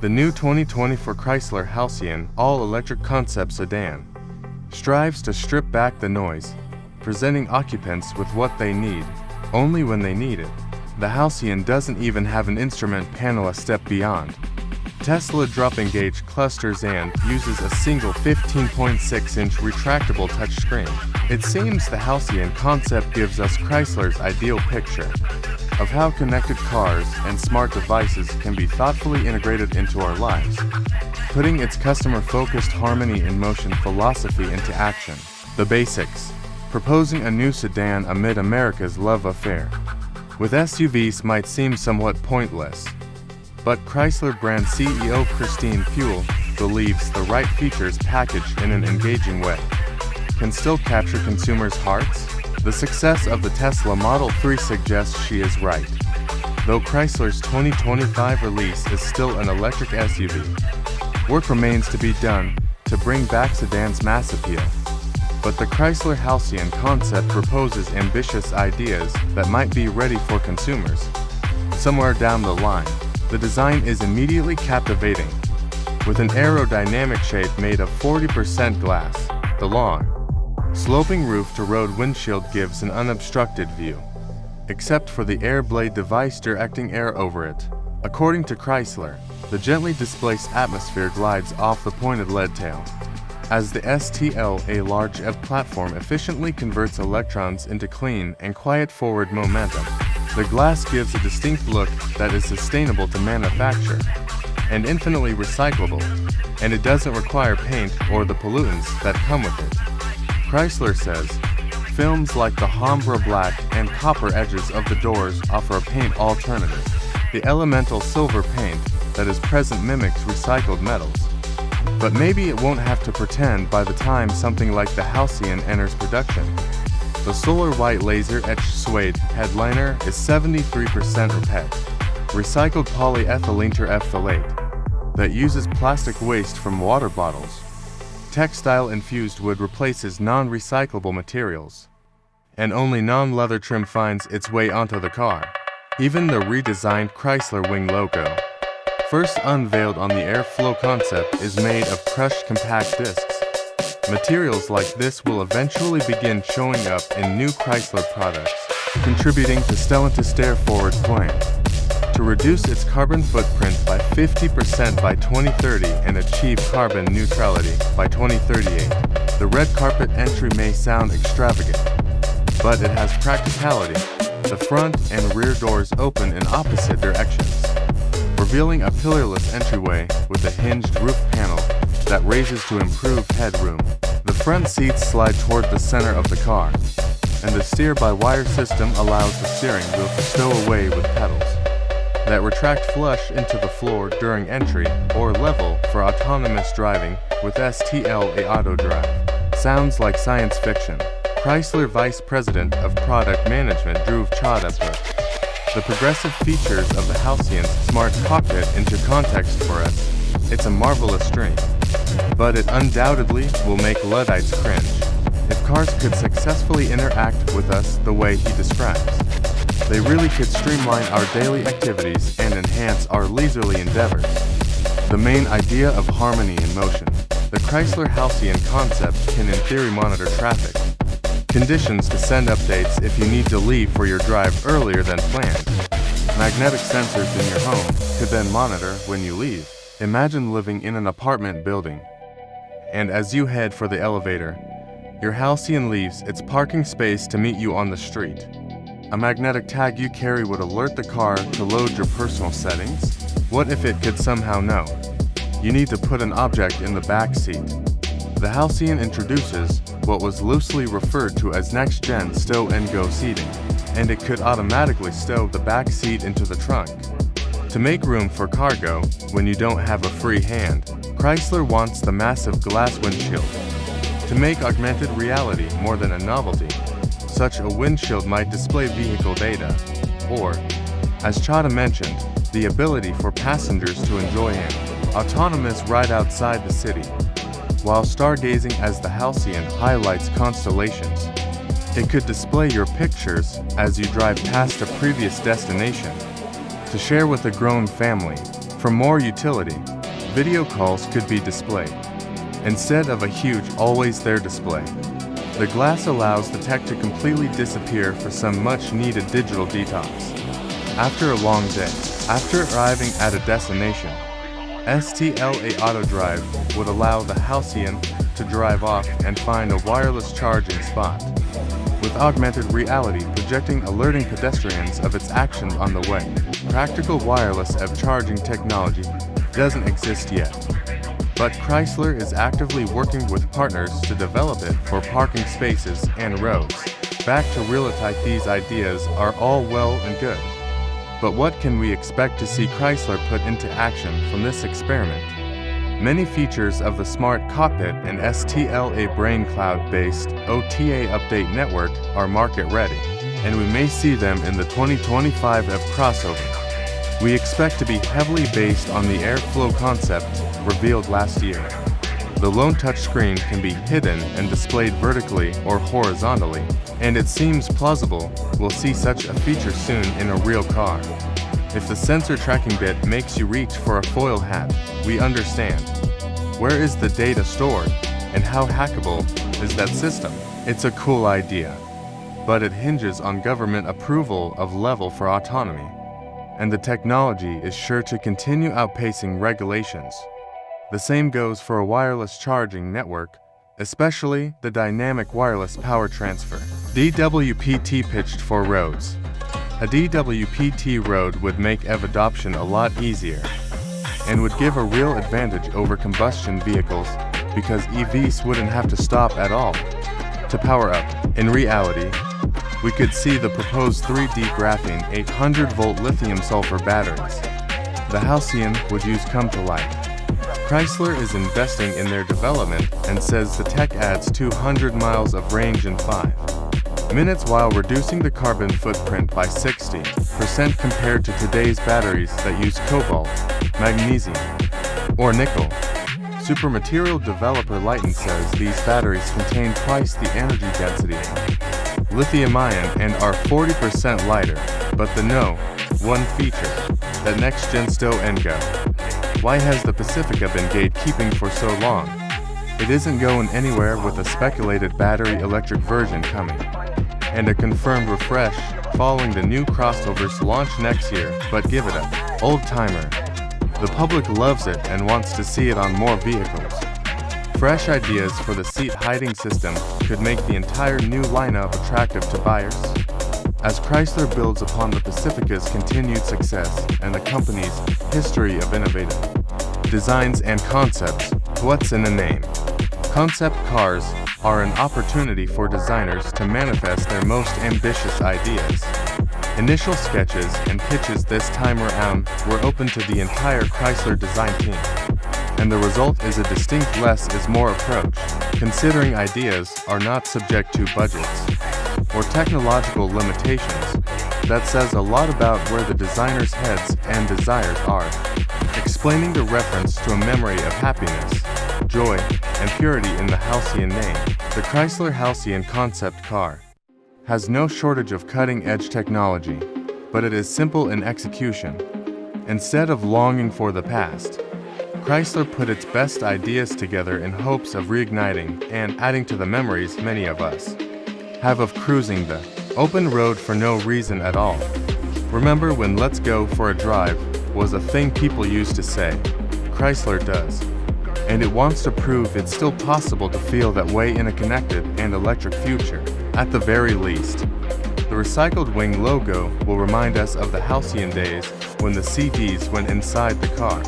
The new 2024 Chrysler Halcyon all-electric concept sedan strives to strip back the noise, presenting occupants with what they need, only when they need it. The Halcyon doesn't even have an instrument panel a step beyond Tesla drop-in-gauge clusters and uses a single 15.6-inch retractable touchscreen. It seems the Halcyon concept gives us Chrysler's ideal picture of how connected cars and smart devices can be thoughtfully integrated into our lives, putting its customer-focused harmony in motion philosophy into action. The basics: proposing a new sedan amid America's love affair with SUVs might seem somewhat pointless, but Chrysler brand CEO Christine Feuell believes the right features packaged in an engaging way can still capture consumers' hearts. The success of the Tesla Model 3 suggests she is right, though Chrysler's 2025 release is still an electric SUV. Work remains to be done to bring back sedan's mass appeal, but the Chrysler Halcyon concept proposes ambitious ideas that might be ready for consumers somewhere down the line. The design is immediately captivating, with an aerodynamic shape made of 40% glass. The long, sloping roof-to-road windshield gives an unobstructed view, except for the air blade device directing air over it. According to Chrysler, the gently displaced atmosphere glides off the pointed lead tail, as the STL, a large EV platform, efficiently converts electrons into clean and quiet forward momentum. The glass gives a distinct look that is sustainable to manufacture and infinitely recyclable, and it doesn't require paint or the pollutants that come with it. Chrysler says, films like the Hombre black and copper edges of the doors offer a paint alternative. The elemental silver paint that is present mimics recycled metals. But maybe it won't have to pretend by the time something like the Halcyon enters production. The solar white laser-etched suede headliner is 73% RPET, recycled polyethylene terephthalate, that uses plastic waste from water bottles. Textile-infused wood replaces non-recyclable materials, and only non-leather trim finds its way onto the car. Even the redesigned Chrysler Wing logo, first unveiled on the Airflow concept, is made of crushed compact discs. Materials like this will eventually begin showing up in new Chrysler products, contributing to Stellantis' Dare-Forward plan to reduce its carbon footprint by 50% by 2030 and achieve carbon neutrality by 2038. The red carpet entry may sound extravagant, but it has practicality. The front and rear doors open in opposite directions, revealing a pillarless entryway with a hinged roof panel that raises to improve headroom. The front seats slide toward the center of the car, and the steer-by-wire system allows the steering wheel to stow away with pedals that retract flush into the floor during entry or level for autonomous driving with STLA Auto Drive. Sounds like science fiction. Chrysler Vice President of Product Management Dhruv Chadha put the progressive features of the Halcyon's smart cockpit into context for us. It's a marvelous dream, but it undoubtedly will make Luddites cringe. If cars could successfully interact with us the way he describes, they really could streamline our daily activities and enhance our leisurely endeavors. The main idea of harmony in motion. The Chrysler Halcyon concept can in theory monitor traffic conditions to send updates if you need to leave for your drive earlier than planned. Magnetic sensors in your home could then monitor when you leave. Imagine living in an apartment building, and as you head for the elevator, your Halcyon leaves its parking space to meet you on the street. A magnetic tag you carry would alert the car to load your personal settings. What if it could somehow know you need to put an object in the back seat? The Halcyon introduces what was loosely referred to as next-gen stow-and-go seating, and it could automatically stow the back seat into the trunk to make room for cargo when you don't have a free hand. Chrysler wants the massive glass windshield to make augmented reality more than a novelty. Such a windshield might display vehicle data, or, as Chadha mentioned, the ability for passengers to enjoy an autonomous ride outside the city, while stargazing as the Halcyon highlights constellations. It could display your pictures as you drive past a previous destination to share with a grown family. For more utility, video calls could be displayed instead of a huge always there display. The glass allows the tech to completely disappear for some much-needed digital detox. After a long day, after arriving at a destination, STLA Auto Drive would allow the Halcyon to drive off and find a wireless charging spot, with augmented reality projecting alerting pedestrians of its actions on the way. Practical wireless EV charging technology doesn't exist yet, but Chrysler is actively working with partners to develop it for parking spaces and roads. Back to reality, these ideas are all well and good, but what can we expect to see Chrysler put into action from this experiment? Many features of the smart cockpit and STLA Brain Cloud-based OTA update network are market-ready, and we may see them in the 2025 EV crossover. We expect to be heavily based on the airflow concept revealed last year. The lone touchscreen can be hidden and displayed vertically or horizontally, and it seems plausible we'll see such a feature soon in a real car. If the sensor tracking bit makes you reach for a foil hat, we understand. Where is the data stored, and how hackable is that system? It's a cool idea, but it hinges on government approval of level for autonomy, and the technology is sure to continue outpacing regulations. The same goes for a wireless charging network, especially the dynamic wireless power transfer. DWPT pitched for roads. A DWPT road would make EV adoption a lot easier and would give a real advantage over combustion vehicles because EVs wouldn't have to stop at all to power up. In reality, we could see the proposed 3D graphene 800-volt lithium-sulfur batteries the Halcyon would use come to life. Chrysler is investing in their development and says the tech adds 200 miles of range in 5 minutes while reducing the carbon footprint by 60% compared to today's batteries that use cobalt, magnesium, or nickel. Supermaterial developer Lighten says these batteries contain twice the energy density of lithium-ion and are 40% lighter, but one feature, that next-gen stow and go. Why has the Pacifica been gatekeeping for so long? It isn't going anywhere with a speculated battery electric version coming, and a confirmed refresh following the new crossovers launch next year, but give it up, old-timer. The public loves it and wants to see it on more vehicles. Fresh ideas for the seat hiding system could make the entire new lineup attractive to buyers. As Chrysler builds upon the Pacifica's continued success and the company's history of innovative designs and concepts, what's in a name? Concept cars are an opportunity for designers to manifest their most ambitious ideas. Initial sketches and pitches this time around were open to the entire Chrysler design team, and the result is a distinct less is more approach, considering ideas are not subject to budgets or technological limitations. That says a lot about where the designer's heads and desires are. Explaining the reference to a memory of happiness, joy, and purity in the Halcyon name, the Chrysler Halcyon concept car has no shortage of cutting-edge technology, but it is simple in execution. Instead of longing for the past, Chrysler put its best ideas together in hopes of reigniting and adding to the memories many of us have of cruising the open road for no reason at all. Remember when "let's go for a drive" was a thing people used to say? Chrysler does, and it wants to prove it's still possible to feel that way in a connected and electric future. At the very least, the recycled wing logo will remind us of the Halcyon days when the CDs went inside the car.